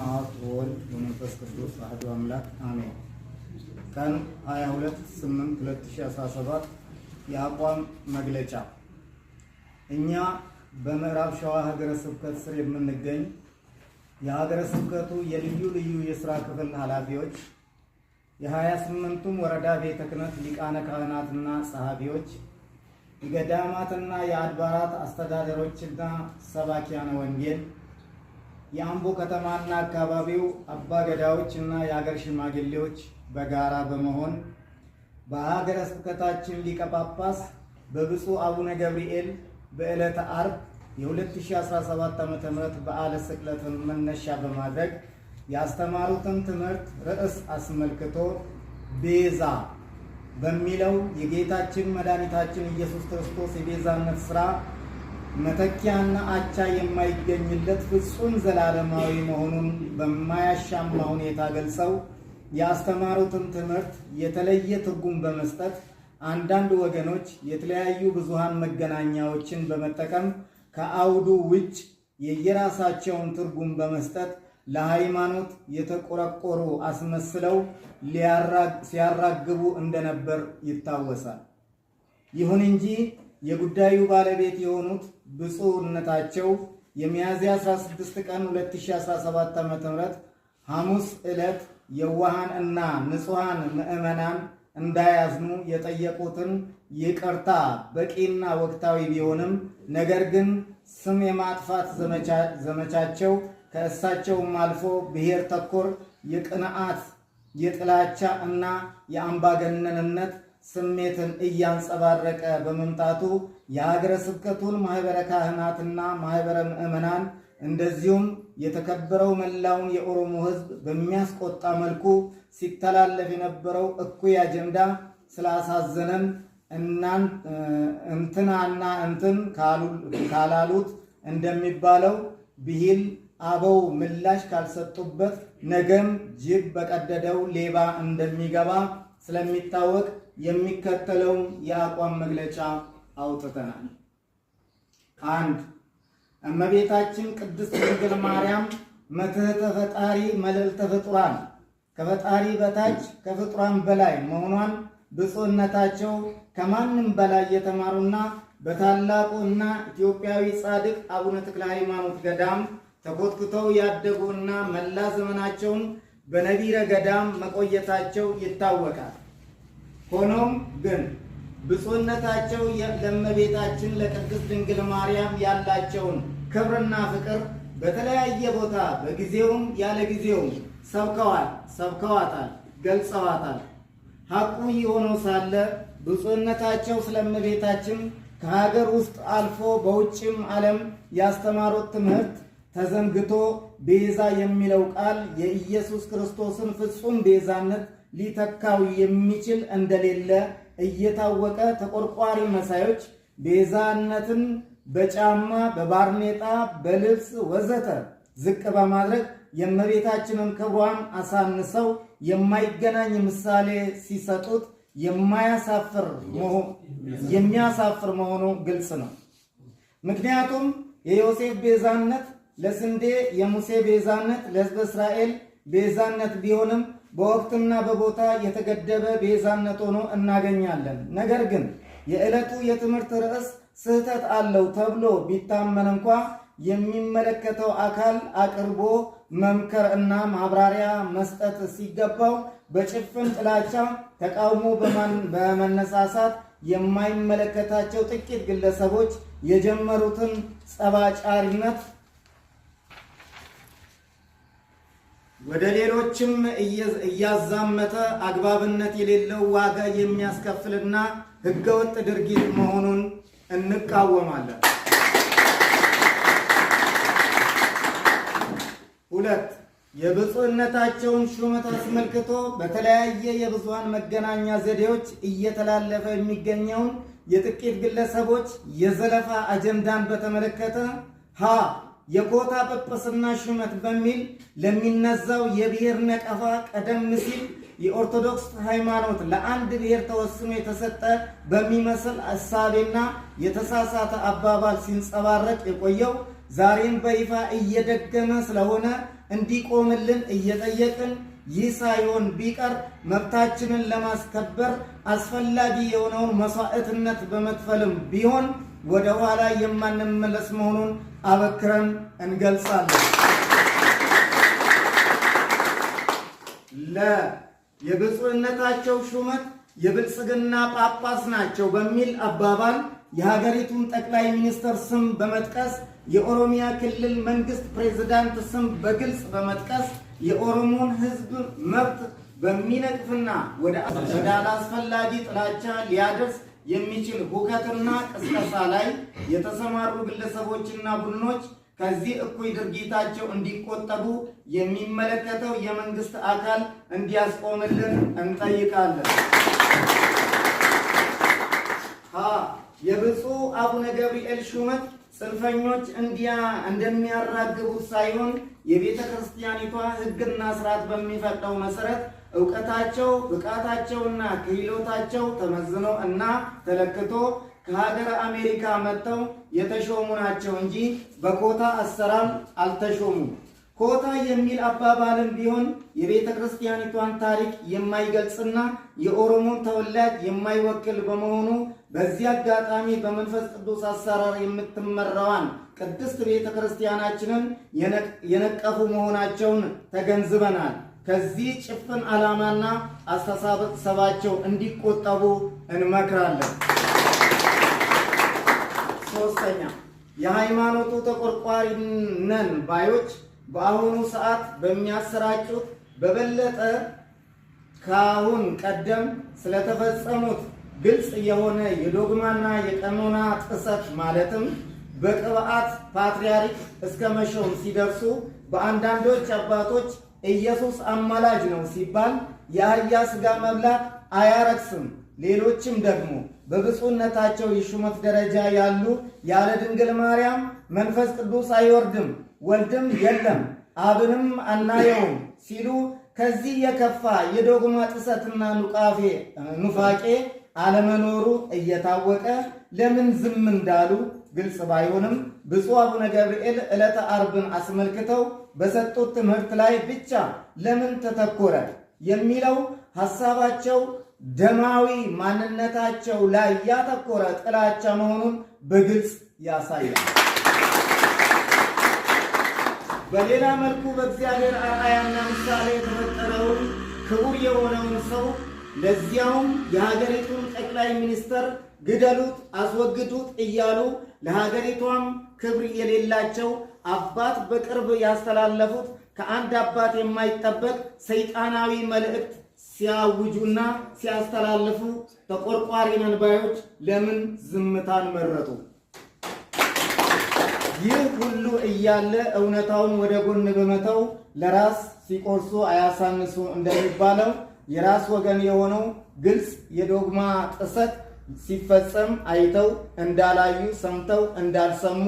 አብ ወወልድ ወመንፈስ ቅዱስ አሐዱ አምላክ አሜን። ቀን 22/8/2017 የአቋም መግለጫ። እኛ በምዕራብ ሸዋ ሀገረ ስብከት ስር የምንገኝ የሀገረ ስብከቱ የልዩ ልዩ የሥራ ክፍል ኃላፊዎች፣ የ28ቱም ወረዳ ቤተ ክህነት ሊቃነ ካህናትና ጸሐፊዎች፣ የገዳማትና የአድባራት አስተዳደሮችና ሰባኪያነ ወንጌል፣ የአምቦ ከተማና አካባቢው አባ ገዳዎች እና የሀገር ሽማግሌዎች በጋራ በመሆን በሀገረ ስብከታችን ሊቀ ጳጳስ በብፁዕ አቡነ ገብርኤል በዕለተ ዓርብ የ2017 ዓ.ም በዓለ ስቅለትን መነሻ በማድረግ ያስተማሩትን ትምህርት ርዕስ አስመልክቶ ቤዛ በሚለው የጌታችን መድኃኒታችን ኢየሱስ ክርስቶስ የቤዛነት ሥራ መተኪያና አቻ የማይገኝለት ፍጹም ዘላለማዊ መሆኑን በማያሻማ ሁኔታ ገልጸው ያስተማሩትን ትምህርት የተለየ ትርጉም በመስጠት አንዳንድ ወገኖች የተለያዩ ብዙሃን መገናኛዎችን በመጠቀም ከአውዱ ውጭ የየራሳቸውን ትርጉም በመስጠት ለሃይማኖት የተቆረቆሩ አስመስለው ሲያራግቡ እንደነበር ይታወሳል። ይሁን እንጂ የጉዳዩ ባለቤት የሆኑት ብፁዕነታቸው የሚያዝያ 16 ቀን 2017 ዓ.ም ሐሙስ ዕለት የዋሃን እና ንጹሃን ምዕመናን እንዳያዝኑ የጠየቁትን ይቅርታ በቂና ወቅታዊ ቢሆንም ነገር ግን ስም የማጥፋት ዘመቻቸው ከእሳቸውም አልፎ ብሔር ተኮር የቅንዓት፣ የጥላቻ እና የአምባገነንነት ስሜትን እያንጸባረቀ በመምጣቱ የሀገረ ስብከቱን ማህበረ ካህናትና ማህበረ ምዕመናን እንደዚሁም የተከበረው መላውን የኦሮሞ ሕዝብ በሚያስቆጣ መልኩ ሲተላለፍ የነበረው እኩይ አጀንዳ ስላሳዘነን እንትናና እንትን ካላሉት እንደሚባለው ብሂል አበው ምላሽ ካልሰጡበት ነገም ጅብ በቀደደው ሌባ እንደሚገባ ስለሚታወቅ የሚከተለውን የአቋም መግለጫ አውጥተናል። 1. እመቤታችን ቅድስት ድንግል ማርያም መትሕተ ፈጣሪ መልዕልተ ፍጡራን ከፈጣሪ በታች ከፍጡራን በላይ መሆኗን ብፁዕነታቸው ከማንም በላይ የተማሩና በታላቁ እና ኢትዮጵያዊ ጻድቅ አቡነ ተክለ ሃይማኖት ገዳም ተኮትኩተው ያደጉና መላ ዘመናቸውን በነቢረ ገዳም መቆየታቸው ይታወቃል። ሆኖም ግን ብፁዕነታቸው ለእመቤታችን ለቅድስት ድንግል ማርያም ያላቸውን ክብርና ፍቅር በተለያየ ቦታ በጊዜውም ያለ ጊዜውም ሰብከዋታል፣ ገልጸዋታል። ሐቁ የሆነው ሳለ ብፁዕነታቸው ስለ እመቤታችን ከሀገር ውስጥ አልፎ በውጭም ዓለም ያስተማሩት ትምህርት ተዘንግቶ ቤዛ የሚለው ቃል የኢየሱስ ክርስቶስን ፍጹም ቤዛነት ሊተካው የሚችል እንደሌለ እየታወቀ ተቆርቋሪ መሳዮች ቤዛነትን በጫማ፣ በባርኔጣ፣ በልብስ ወዘተ ዝቅ በማድረግ የእመቤታችንን ክብሯን አሳንሰው የማይገናኝ ምሳሌ ሲሰጡት የሚያሳፍር መሆኑ ግልጽ ነው። ምክንያቱም የዮሴፍ ቤዛነት ለስንዴ፣ የሙሴ ቤዛነት ለሕዝበ እስራኤል ቤዛነት ቢሆንም በወቅትና በቦታ የተገደበ ቤዛነት ሆኖ እናገኛለን። ነገር ግን የዕለቱ የትምህርት ርዕስ ስህተት አለው ተብሎ ቢታመን እንኳ የሚመለከተው አካል አቅርቦ መምከር እና ማብራሪያ መስጠት ሲገባው በጭፍን ጥላቻ ተቃውሞ በመነሳሳት የማይመለከታቸው ጥቂት ግለሰቦች የጀመሩትን ጸባጫሪነት ወደ ሌሎችም እያዛመተ አግባብነት የሌለው ዋጋ የሚያስከፍልና ሕገወጥ ድርጊት መሆኑን እንቃወማለን። 2. የብፁዕነታቸውን ሹመት አስመልክቶ በተለያየ የብዙሃን መገናኛ ዘዴዎች እየተላለፈ የሚገኘውን የጥቂት ግለሰቦች የዘለፋ አጀንዳን በተመለከተ የኮታ ጵጵስና ሹመት በሚል ለሚነዛው የብሔር ነቀፋ ቀደም ሲል የኦርቶዶክስ ሃይማኖት ለአንድ ብሔር ተወስኖ የተሰጠ በሚመስል እሳቤና የተሳሳተ አባባል ሲንጸባረቅ የቆየው ዛሬም በይፋ እየደገመ ስለሆነ እንዲቆምልን እየጠየቅን ይህ ሳይሆን ቢቀር መብታችንን ለማስከበር አስፈላጊ የሆነውን መስዋዕትነት በመክፈልም ቢሆን ወደ ኋላ የማንመለስ መሆኑን አበክረን እንገልጻለን። የብፁዕነታቸው ሹመት የብልጽግና ጳጳስ ናቸው በሚል አባባል የሀገሪቱን ጠቅላይ ሚኒስትር ስም በመጥቀስ የኦሮሚያ ክልል መንግስት ፕሬዝዳንት ስም በግልጽ በመጥቀስ የኦሮሞን ሕዝብ መብት በሚነቅፍና ወደ አላስፈላጊ ጥላቻ ሊያደርስ የሚችል ሁከትና ቅስቀሳ ላይ የተሰማሩ ግለሰቦችና ቡድኖች ከዚህ እኩይ ድርጊታቸው እንዲቆጠቡ የሚመለከተው የመንግስት አካል እንዲያስቆምልን እንጠይቃለን። የብፁዕ አቡነ ገብርኤል ሹመት ጽንፈኞች እንደሚያራግቡት ሳይሆን የቤተ ክርስቲያኒቷ ሕግና ስርዓት በሚፈቅደው መሰረት ዕውቀታቸው፣ ብቃታቸውና ክህሎታቸው ተመዝኖ እና ተለክቶ ከሀገረ አሜሪካ መጥተው የተሾሙ ናቸው እንጂ በኮታ አሰራር አልተሾሙም። ኮታ የሚል አባባልም ቢሆን የቤተ ክርስቲያኒቷን ታሪክ የማይገልጽና የኦሮሞን ተወላጅ የማይወክል በመሆኑ በዚህ አጋጣሚ በመንፈስ ቅዱስ አሰራር የምትመራዋን ቅድስት ቤተ ክርስቲያናችንን የነቀፉ መሆናቸውን ተገንዝበናል። ከዚህ ጭፍን ዓላማና አስተሳሰባቸው እንዲቆጠቡ እንመክራለን። ሶስተኛ፣ የሃይማኖቱ ተቆርቋሪ ነን ባዮች በአሁኑ ሰዓት በሚያሰራጩት በበለጠ ከአሁን ቀደም ስለተፈጸሙት ግልጽ የሆነ የዶግማና የቀኖና ጥሰት ማለትም በቅብዓት ፓትርያርክ እስከ መሾም ሲደርሱ በአንዳንዶች አባቶች ኢየሱስ አማላጅ ነው ሲባል የአህያ ሥጋ መብላት አያረክስም፣ ሌሎችም ደግሞ በብፁዕነታቸው የሹመት ደረጃ ያሉ ያለ ድንግል ማርያም መንፈስ ቅዱስ አይወርድም፣ ወልድም የለም፣ አብንም አናየውም ሲሉ ከዚህ የከፋ የዶግማ ጥሰትና ኑፋቄ አለመኖሩ እየታወቀ ለምን ዝም እንዳሉ ግልጽ ባይሆንም ብፁዕ አቡነ ገብርኤል ዕለተ ዓርብን አስመልክተው በሰጡት ትምህርት ላይ ብቻ ለምን ተተኮረ የሚለው ሐሳባቸው ደማዊ ማንነታቸው ላይ ያተኮረ ጥላቻ መሆኑን በግልጽ ያሳያል። በሌላ መልኩ በእግዚአብሔር አርአያና ምሳሌ የተፈጠረውን ክቡር የሆነውን ሰው ለዚያውም የሀገሪቱን ጠቅላይ ሚኒስትር ግደሉት፣ አስወግዱት እያሉ ለሀገሪቷም ክብር የሌላቸው አባት በቅርብ ያስተላለፉት ከአንድ አባት የማይጠበቅ ሰይጣናዊ መልእክት ሲያውጁና ሲያስተላልፉ ተቆርቋሪ ነን ባዮች ለምን ዝምታን መረጡ? ይህ ሁሉ እያለ እውነታውን ወደ ጎን በመተው ለራስ ሲቆርሱ አያሳንሱ እንደሚባለው የራስ ወገን የሆነው ግልጽ የዶግማ ጥሰት ሲፈጸም አይተው እንዳላዩ ሰምተው እንዳልሰሙ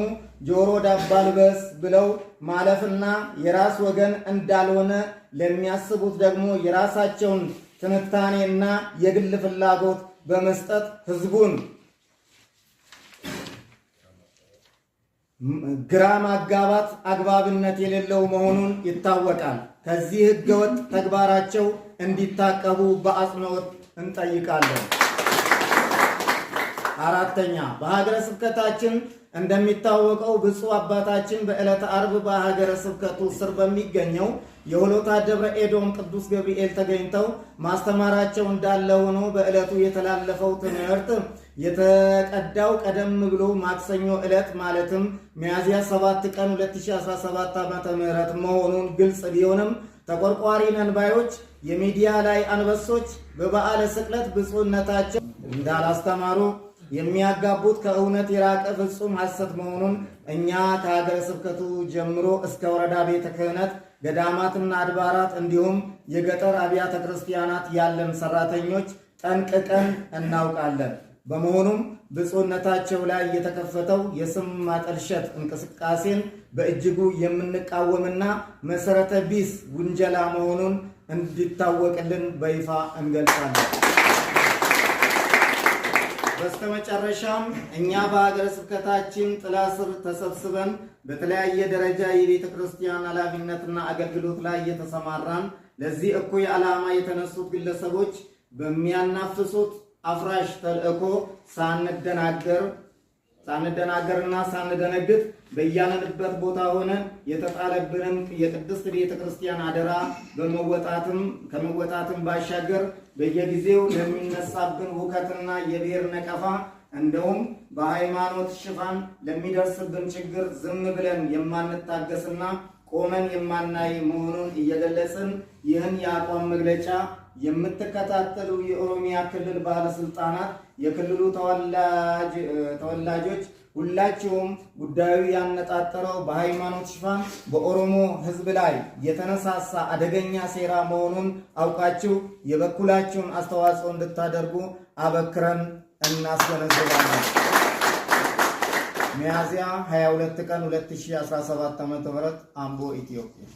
ጆሮ ዳባ ልበስ ብለው ማለፍና የራስ ወገን እንዳልሆነ ለሚያስቡት ደግሞ የራሳቸውን ትንታኔና የግል ፍላጎት በመስጠት ህዝቡን ግራ ማጋባት አግባብነት የሌለው መሆኑን ይታወቃል። ከዚህ ህገወጥ ተግባራቸው እንዲታቀቡ በአጽንኦት እንጠይቃለን። አራተኛ፣ በሀገረ ስብከታችን እንደሚታወቀው ብፁዕ አባታችን በዕለተ ዓርብ በሀገረ ስብከቱ ስር በሚገኘው የሆሎታ ደብረ ኤዶም ቅዱስ ገብርኤል ተገኝተው ማስተማራቸው እንዳለ ሆኖ በዕለቱ የተላለፈው ትምህርት የተቀዳው ቀደም ብሎ ማክሰኞ ዕለት ማለትም ሚያዝያ 7 ቀን 2017 ዓ.ም መሆኑን ግልጽ ቢሆንም ተቆርቋሪ ነን ባዮች የሚዲያ ላይ አንበሶች በበዓለ ስቅለት ብፁዕነታቸው እንዳላስተማሩ የሚያጋቡት ከእውነት የራቀ ፍጹም ሐሰት መሆኑን እኛ ከሀገረ ስብከቱ ጀምሮ እስከ ወረዳ ቤተ ክህነት፣ ገዳማትና አድባራት እንዲሁም የገጠር አብያተ ክርስቲያናት ያለን ሰራተኞች ጠንቅቀን እናውቃለን። በመሆኑም ብፁዕነታቸው ላይ የተከፈተው የስም ማጠልሸት እንቅስቃሴን በእጅጉ የምንቃወምና መሰረተ ቢስ ውንጀላ መሆኑን እንዲታወቅልን በይፋ እንገልጻለን። በስተመጨረሻም እኛ በሀገረ ስብከታችን ጥላ ስር ተሰብስበን በተለያየ ደረጃ የቤተ ክርስቲያን ኃላፊነትና አገልግሎት ላይ የተሰማራን ለዚህ እኩይ ዓላማ የተነሱት ግለሰቦች በሚያናፍሱት አፍራሽ ተልእኮ ሳንደናገርና ሳንደነግጥ በያለንበት ቦታ ሆነን የተጣለብንን የቅድስት ቤተ ክርስቲያን አደራ ከመወጣትም ባሻገር በየጊዜው ለሚነሳብን ሁከትና የብሔር ነቀፋ እንደውም በሃይማኖት ሽፋን ለሚደርስብን ችግር ዝም ብለን የማንታገስና ቆመን የማናይ መሆኑን እየገለጽን ይህን የአቋም መግለጫ የምትከታተሉ የኦሮሚያ ክልል ባለስልጣናት፣ የክልሉ ተወላጆች ሁላችሁም ጉዳዩ ያነጣጠረው በሃይማኖት ሽፋን በኦሮሞ ሕዝብ ላይ የተነሳሳ አደገኛ ሴራ መሆኑን አውቃችሁ የበኩላችሁን አስተዋጽኦ እንድታደርጉ አበክረን እናስገነዝባለን። ሚያዝያ 22 ቀን 2017 ዓ.ም አምቦ ኢትዮጵያ